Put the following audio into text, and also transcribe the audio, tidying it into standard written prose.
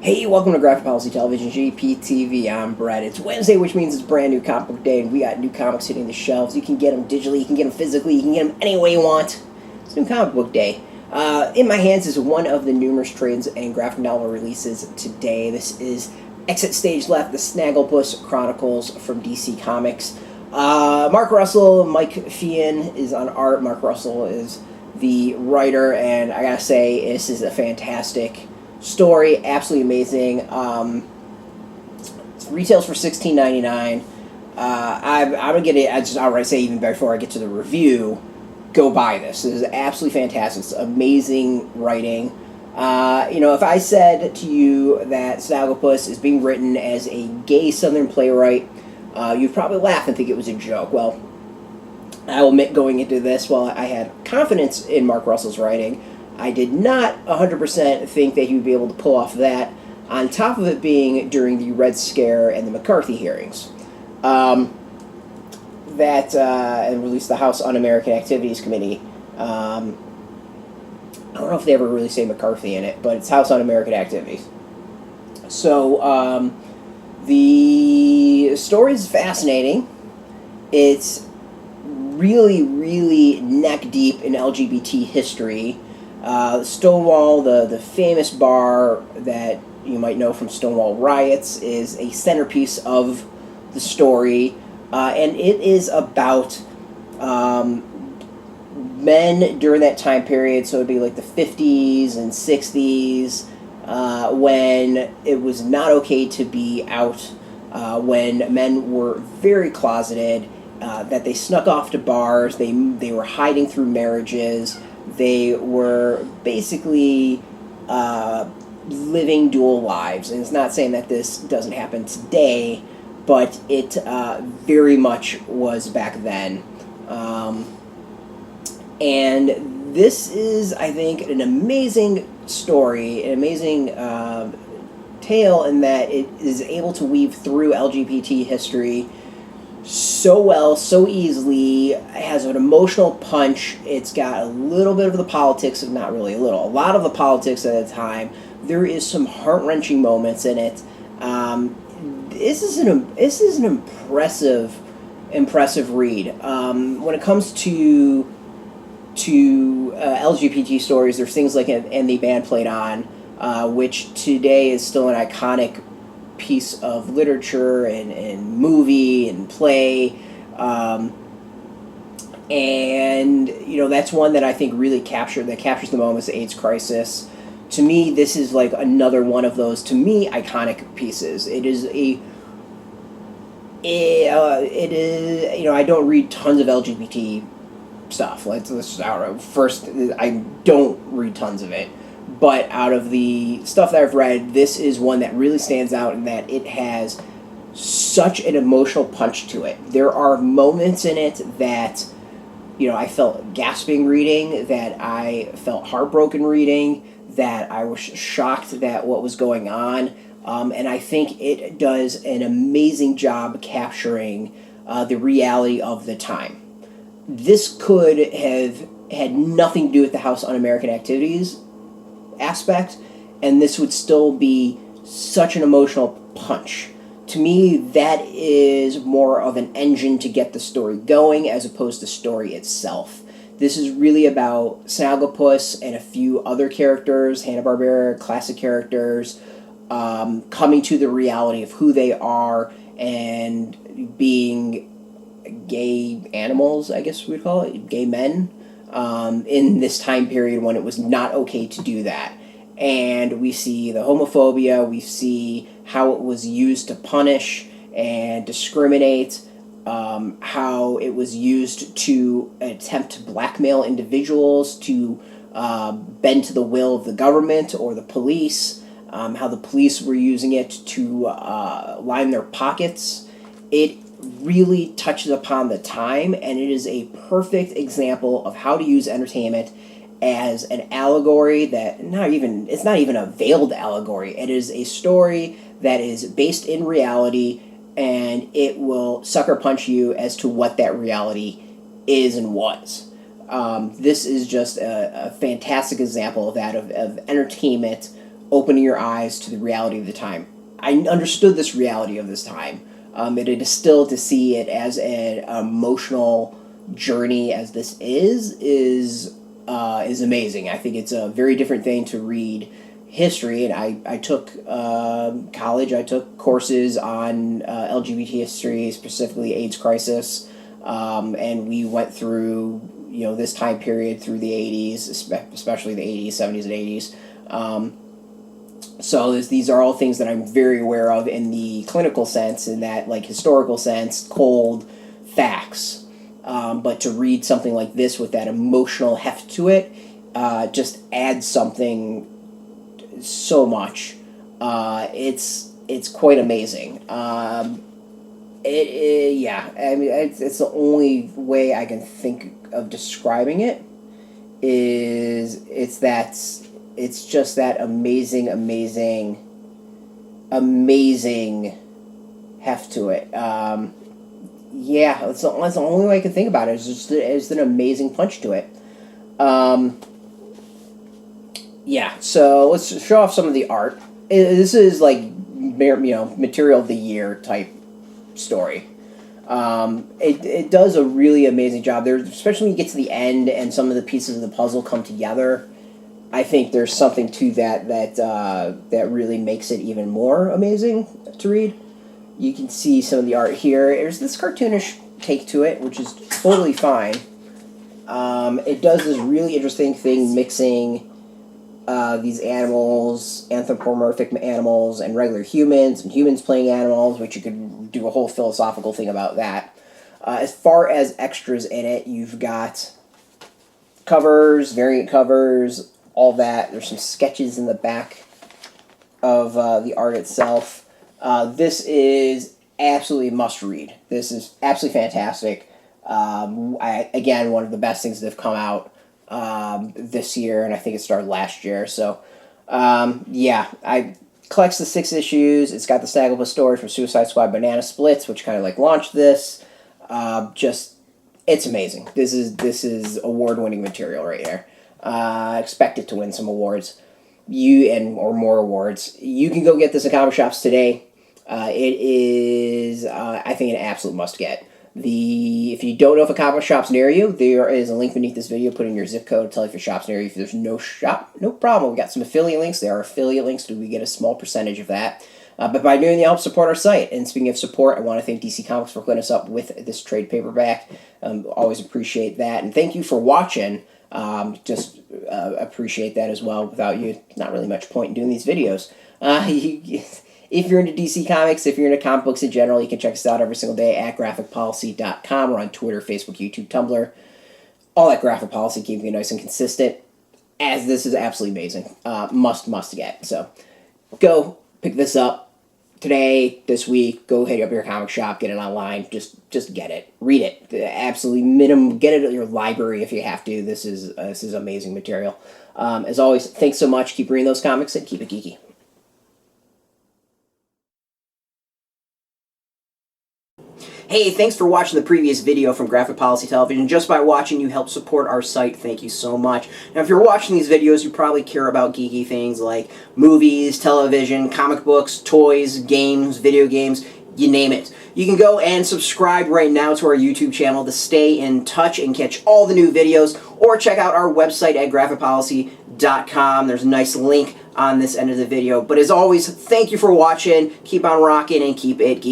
Hey, welcome to Graphic Policy Television, GPTV. I'm Brett. It's Wednesday, which means it's brand new comic book day, and we got new comics hitting the shelves. You can get them digitally, you can get them physically, you can get them any way you want. It's new comic book day. In my hands is one of the numerous trades and graphic novel releases today. This is Exit Stage Left, the Snagglepuss Chronicles from DC Comics. Mark Russell, Mike Feehan is on art. Mark Russell is the writer, and I gotta say, this is a fantastic story, absolutely amazing. It retails for $16.99. I'm gonna get it. I just outright say, even before I get to the review, go buy this. This is absolutely fantastic. It's amazing writing. If I said to you that Snagglepuss is being written as a gay Southern playwright, you'd probably laugh and think it was a joke. Well, I will admit, going into this, while I had confidence in Mark Russell's writing, I did not 100% think that he would be able to pull off that, on top of it being during the Red Scare and the McCarthy hearings. And released the House Un-American Activities Committee. I don't know if they ever really say McCarthy in it, but it's House Un-American Activities. So, the story is fascinating. It's really, really neck-deep in LGBT history. Stonewall, the famous bar that you might know from Stonewall riots, is a centerpiece of the story, and it is about men during that time period, so it would be like the 50s and 60s, when it was not okay to be out, when men were very closeted, that they snuck off to bars, they were hiding through marriages. They were basically living dual lives. And it's not saying that this doesn't happen today, but it very much was back then. And this is, I think, an amazing story, an amazing tale, in that it is able to weave through LGBT history so well, so easily. It has an emotional punch. It's got a little bit of the politics, not really a little, a lot of the politics at the time. There is some heart-wrenching moments in it. This is an impressive read. When it comes to LGBT stories, there's things like And the Band Played On, which today is still an iconic piece of literature and movie and play, and that's one that I think really captures the moments of the AIDS crisis. To me, this is like another one of those, to me, iconic pieces. It is I don't read tons of LGBT stuff. Let's out first. I don't read tons of it. But out of the stuff that I've read, this is one that really stands out in that it has such an emotional punch to it. There are moments in it that, I felt gasping reading, that I felt heartbroken reading, that I was shocked at what was going on. And I think it does an amazing job capturing the reality of the time. This could have had nothing to do with the House Un-American Activities aspect, and this would still be such an emotional punch. To me, that is more of an engine to get the story going, as opposed to story itself. This is really about Snagglepuss and a few other characters, Hanna-Barbera classic characters, coming to the reality of who they are and being gay animals, I guess we'd call it, gay men, in this time period when it was not okay to do that. And we see the homophobia, we see how it was used to punish and discriminate, how it was used to attempt to blackmail individuals to bend to the will of the government or the police, how the police were using it to line their pockets. It really touches upon the time, and it is a perfect example of how to use entertainment as an allegory that it's not even a veiled allegory. It is a story that is based in reality, and it will sucker punch you as to what that reality is and was. This is just a fantastic example of that, of entertainment opening your eyes to the reality of the time. I understood this reality of this time. It is still to see it as an emotional journey as this is amazing. I think it's a very different thing to read history, and I took college. I took courses on LGBT history, specifically AIDS crisis, and we went through this time period through the 80s, especially the 80s, 70s, and 80s. So these are all things that I'm very aware of in the clinical sense, in that historical sense, cold facts. But to read something like this with that emotional heft to it just adds something so much. It's quite amazing. Yeah, I mean, it's the only way I can think of describing it. It's just that amazing heft to it. Yeah, that's the only way I can think about it. It's an amazing punch to it. Yeah, so let's show off some of the art. This is material of the year type story. It does a really amazing job there, especially when you get to the end and some of the pieces of the puzzle come together. I think there's something to that really makes it even more amazing to read. You can see some of the art here. There's this cartoonish take to it, which is totally fine. It does this really interesting thing mixing these animals, anthropomorphic animals, and regular humans, and humans playing animals, which you could do a whole philosophical thing about that. As far as extras in it, you've got covers, variant covers, all that. There's some sketches in the back of the art itself. This is absolutely must read. This is absolutely fantastic. Again, one of the best things that have come out this year, and I think it started last year. So, yeah, I collects the 6 issues. It's got the Snagglepuss story from Suicide Squad Banana Splits, which kind of launched this. It's amazing. This is award-winning material right here. Expect it to win some awards, or more awards. You can go get this at comic shops today. It is, I think, an absolute must-get. If you don't know if a comic shop's near you, there is a link beneath this video. Put in your zip code, tell if your shop's near you. If there's no shop, no problem. We got some affiliate links. There are affiliate links. We get a small percentage of that. But by doing that, help support our site. And speaking of support, I want to thank DC Comics for putting us up with this trade paperback. Always appreciate that. And thank you for watching. Appreciate that as well. Without you, not really much point in doing these videos. If you're into DC Comics, if you're into comic books in general, you can check us out every single day at graphicpolicy.com. We're on Twitter, Facebook, YouTube, Tumblr. All that graphic policy, keeping it nice and consistent, as this is absolutely amazing. Must get. So go pick this up today, this week. Go hit up your comic shop, get it online. Just get it. Read it. Absolutely minimum. Get it at your library if you have to. This is amazing material. As always, thanks so much. Keep reading those comics and keep it geeky. Hey, thanks for watching the previous video from Graphic Policy Television. Just by watching, you help support our site. Thank you so much. Now, if you're watching these videos, you probably care about geeky things like movies, television, comic books, toys, games, video games, you name it. You can go and subscribe right now to our YouTube channel to stay in touch and catch all the new videos, or check out our website at graphicpolicy.com. There's a nice link on this end of the video. But as always, thank you for watching. Keep on rocking and keep it geeky.